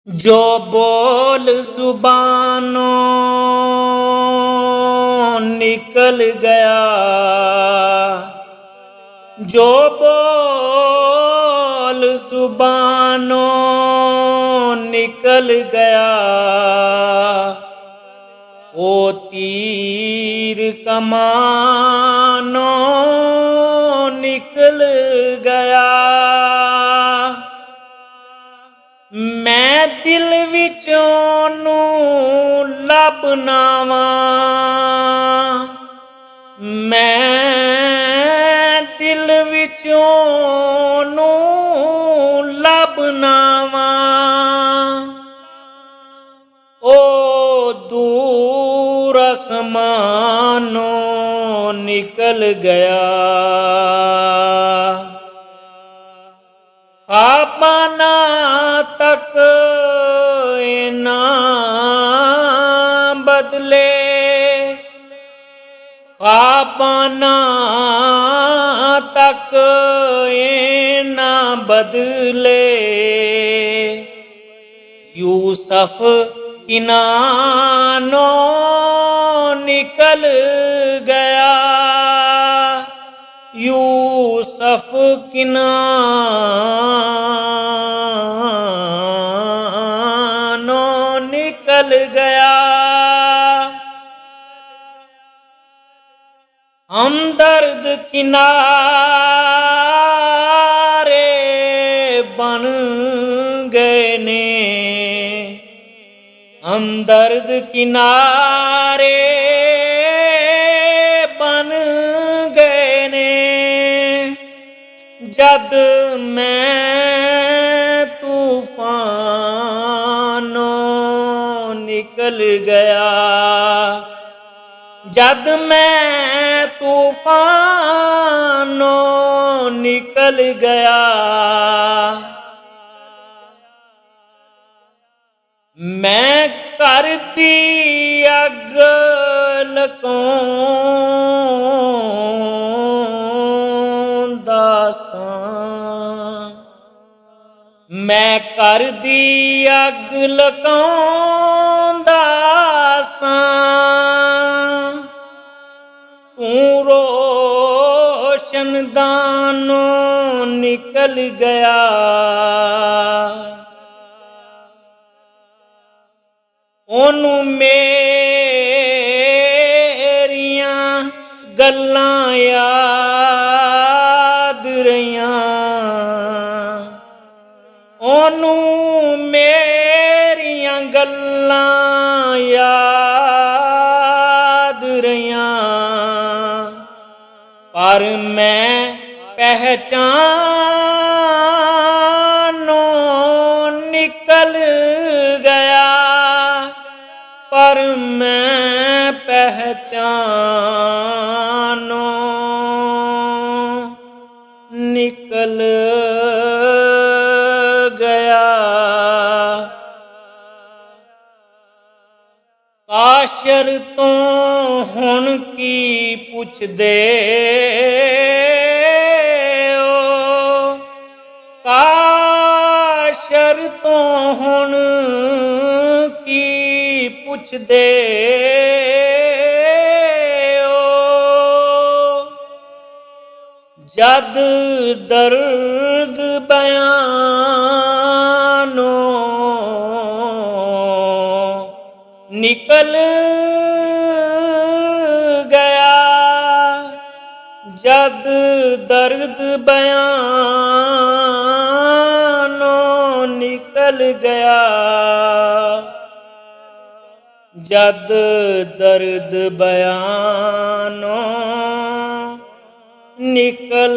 जो बोल जुबानों निकल गया, जो बोल जुबानों निकल गया, वो तीर कमानों निकल गया। मैं दिल विचों नू लभना वां, मैं दिल विचों नू लभना वां। ओ दूर आसमानों निकल गया, ख्वाबाना तक ना बदले, ख्वाबाना तक ना बदले। यूसुफ किनानों निकल गया, यूसुफ किनानों निकल गया। हमदर्द किनारे बन गए ने, हमदर्द किनारे बन गए ने। जद मैं तूफानों निकल गया, जद मैं तूफानों निकल गया। मैं कर दी अग लकाउंदा सां, मैं कर दी अग लकाउंदा सां। तू रोशनदानों निकल गया, ओनू मेरियां गल्लां याद रहियां, ओनू मेरियां गल्लां याद रहियां। पर मैं पहचानों निकल गया, पर मैं पहचानों निकल गया। काशर तो हुण की पुछदे ओ, काशर तो हुण की पुछदे ओ। जद दर्द बयानों निकल गया, जद दर्द बयानों निकल गया, जद दर्द बयानों निकल